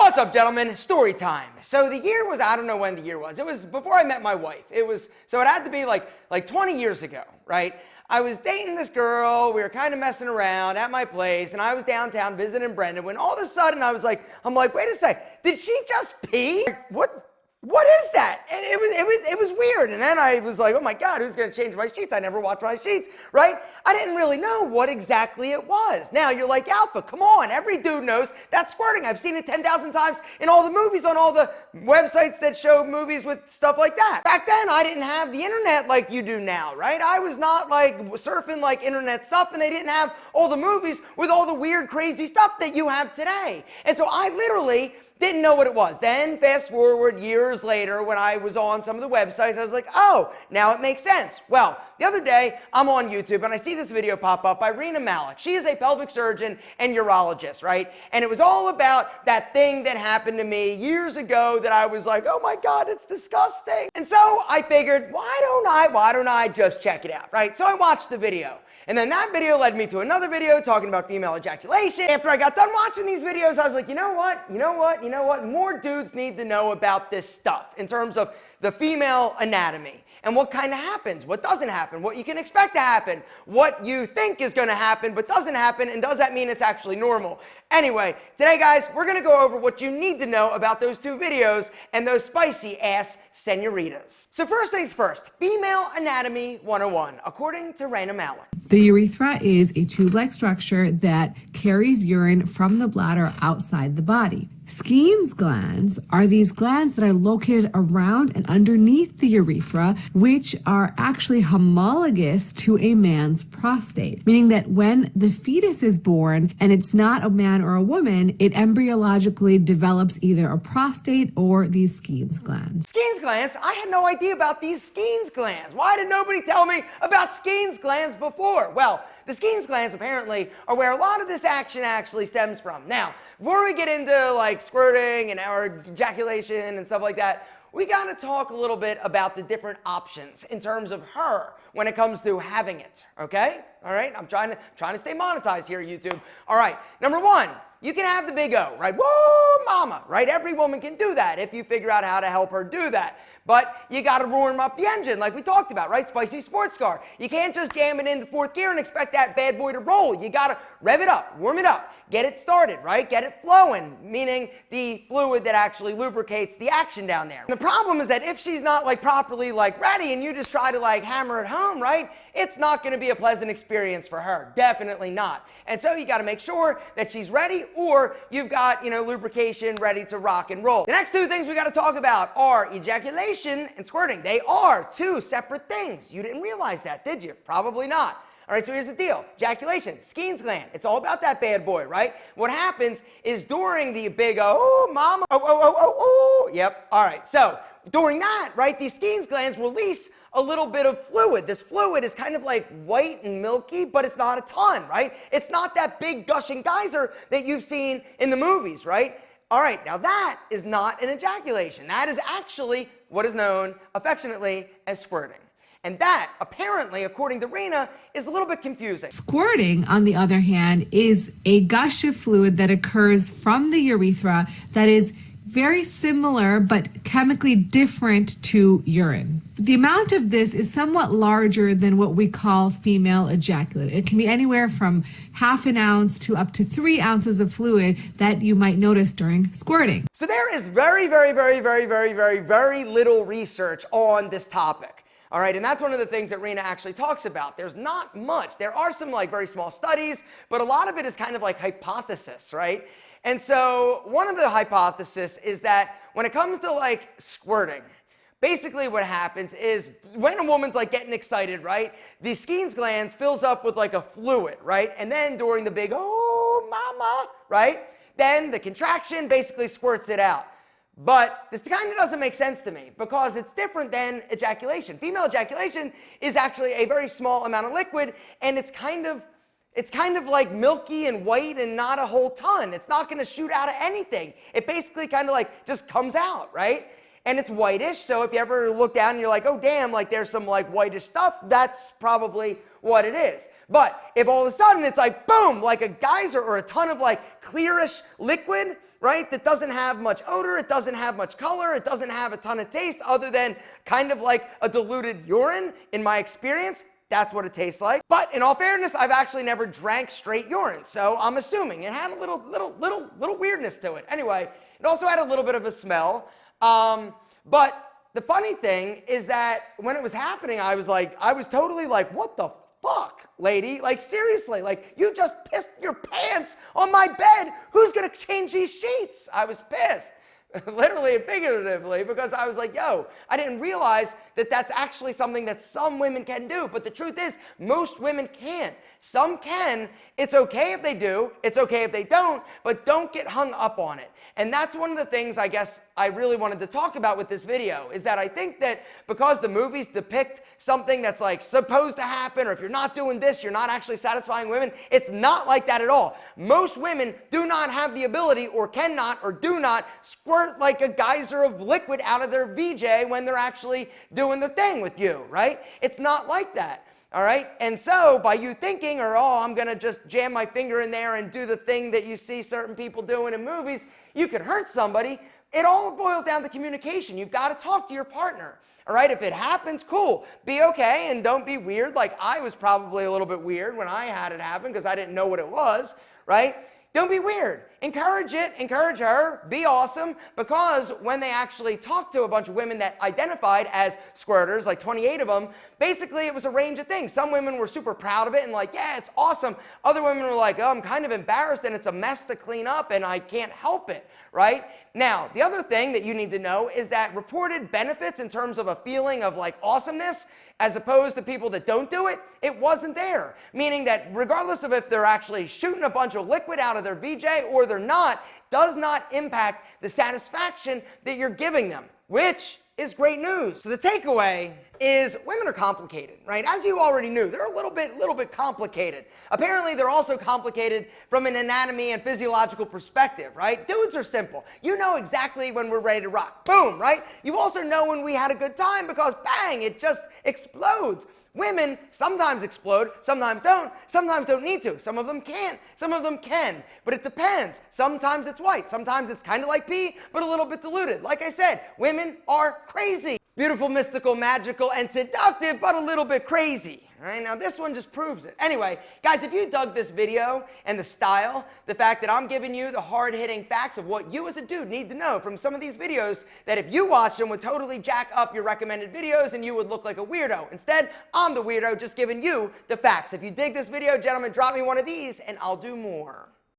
What's up, gentlemen? Story time. So the year was, I don't know when the year was. It was before I met my wife. So it had to be like 20 years ago, right? I was dating this girl. We were kind of messing around at my place, and I was downtown visiting Brendan when all of a sudden I'm like, wait a sec, did she just pee? What is that? And it was weird. And then I was like, oh my God, who's going to change my sheets? I never watch my sheets, right? I didn't really know what exactly it was. Now you're like, Alpha, come on. Every dude knows that's squirting. I've seen it 10,000 times in all the movies, on all the websites that show movies with stuff like that. Back then, I didn't have the internet like you do now, right? I was not like surfing like internet stuff, and they didn't have all the movies with all the weird, crazy stuff that you have today. And so I literally didn't know what it was. Then fast forward years later, when I was on some of the websites, I was like, oh, now it makes sense. Well, the other day, I'm on YouTube and I see this video pop up by Rena Malik. She is a pelvic surgeon and urologist, right? And it was all about that thing that happened to me years ago that I was like, oh my God, it's disgusting. And so I figured, why don't I just check it out, right? So I watched the video. And then that video led me to another video talking about female ejaculation. After I got done watching these videos, I was like, you know what? More dudes need to know about this stuff in terms of the female anatomy and what kind of happens, what doesn't happen, what you can expect to happen, what you think is going to happen but doesn't happen, and does that mean it's actually normal? Anyway, today, guys, we're going to go over what you need to know about those two videos and those spicy ass senoritas. So first things first, Female Anatomy 101, according to Rena Malik. The urethra is a tube-like structure that carries urine from the bladder outside the body. Skene's glands are these glands that are located around and underneath the urethra, which are actually homologous to a man's prostate, meaning that when the fetus is born and it's not a man or a woman, it embryologically develops either a prostate or these Skene's glands. Skene's glands? I had no idea about these Skene's glands. Why did nobody tell me about Skene's glands before? Well, the Skene's glands apparently are where a lot of this action actually stems from. Now, before we get into like squirting and our ejaculation and stuff like that, we gotta talk a little bit about the different options in terms of her when it comes to having it, okay? All right, I'm trying to stay monetized here, YouTube. All right, number one, you can have the big O, right? Whoa, mama, right? Every woman can do that if you figure out how to help her do that. But you got to warm up the engine like we talked about, right? Spicy sports car. You can't just jam it into fourth gear and expect that bad boy to roll. You got to rev it up, warm it up, get it started, right? Get it flowing, meaning the fluid that actually lubricates the action down there. And the problem is that if she's not like properly like ready and you just try to like hammer it home, right? It's not going to be a pleasant experience for her. Definitely not. And so you got to make sure that she's ready, or you've got, lubrication ready to rock and roll. The next two things we got to talk about are ejaculation and squirting. They are two separate things. You didn't realize that, did you? Probably not. All right, so here's the deal. Ejaculation, Skene's gland. It's all about that bad boy, right? What happens is during the big oh, mama, oh. Yep. All right. So during that, right, these Skene's glands release a little bit of fluid. This fluid is kind of like white and milky, but it's not a ton, right? It's not that big gushing geyser that you've seen in the movies, right? All right, now that is not an ejaculation. That is actually what is known affectionately as squirting. And that, apparently, according to Rena, is a little bit confusing. Squirting, on the other hand, is a gush of fluid that occurs from the urethra that is very similar but chemically different to urine. The amount of this is somewhat larger than what we call female ejaculate. It can be anywhere from half an ounce to up to 3 ounces of fluid that you might notice during squirting. So there is very little research on this topic. All right, and that's one of the things that Rena actually talks about. There's not much. There are some like very small studies, but a lot of it is kind of like hypothesis, right? And so one of the hypotheses is that when it comes to like squirting, basically what happens is when a woman's like getting excited, right, the Skene's glands fills up with like a fluid, right? And then during the big, oh, mama, right, then the contraction basically squirts it out. But this kind of doesn't make sense to me because it's different than ejaculation. Female ejaculation is actually a very small amount of liquid, and it's kind of like milky and white and not a whole ton. It's not going to shoot out of anything. It basically kind of like just comes out, right? And it's whitish, so if you ever look down and you're like, oh damn, like there's some like whitish stuff, that's probably what it is. But if all of a sudden it's like boom, like a geyser or a ton of like clearish liquid, right, that doesn't have much odor, it doesn't have much color, it doesn't have a ton of taste other than kind of like a diluted urine in my experience. That's what it tastes like. But in all fairness, I've actually never drank straight urine, so I'm assuming it had a little weirdness to it. Anyway, it also had a little bit of a smell. But the funny thing is that when it was happening, I was totally like, what the fuck, lady? Like, seriously, like, you just pissed your pants on my bed. Who's gonna change these sheets? I was pissed. Literally and figuratively, because I was like, yo, I didn't realize that that's actually something that some women can do. But the truth is, most women can't. Some can. It's okay if they do. It's okay if they don't. But don't get hung up on it. And that's one of the things I guess I really wanted to talk about with this video, is that I think that because the movies depict something that's like supposed to happen, or if you're not doing this, you're not actually satisfying women, it's not like that at all. Most women do not have the ability, or cannot, or do not squirt like a geyser of liquid out of their VJ when they're actually doing their thing with you, right? It's not like that. All right, and so by you thinking, or oh, I'm gonna just jam my finger in there and do the thing that you see certain people doing in movies, you could hurt somebody. It all boils down to communication. You've got to talk to your partner. All right, if it happens, cool. Be okay and don't be weird. Like I was probably a little bit weird when I had it happen because I didn't know what it was, right? Don't be weird. Encourage it, encourage her, be awesome, because when they actually talked to a bunch of women that identified as squirters, like 28 of them, basically it was a range of things. Some women were super proud of it and like, yeah, it's awesome. Other women were like, oh, I'm kind of embarrassed and it's a mess to clean up and I can't help it, right? Now, the other thing that you need to know is that reported benefits in terms of a feeling of like awesomeness, as opposed to people that don't do it, it wasn't there. Meaning that regardless of if they're actually shooting a bunch of liquid out of their VJ or they're not, does not impact the satisfaction that you're giving them, which is great news. So the takeaway is women are complicated, right? As you already knew, they're a little bit complicated. Apparently, they're also complicated from an anatomy and physiological perspective, right? Dudes are simple. You know exactly when we're ready to rock. Boom, right? You also know when we had a good time because bang, it just explodes. Women sometimes explode, sometimes don't need to. Some of them can't, some of them can, but it depends. Sometimes it's white, sometimes it's kind of like pee, but a little bit diluted. Like I said, women are crazy. Beautiful, mystical, magical, and seductive, but a little bit crazy. All right, now this one just proves it. Anyway, guys, if you dug this video and the style, the fact that I'm giving you the hard-hitting facts of what you as a dude need to know from some of these videos that if you watched them would totally jack up your recommended videos and you would look like a weirdo. Instead, I'm the weirdo just giving you the facts. If you dig this video, gentlemen, drop me one of these and I'll do more.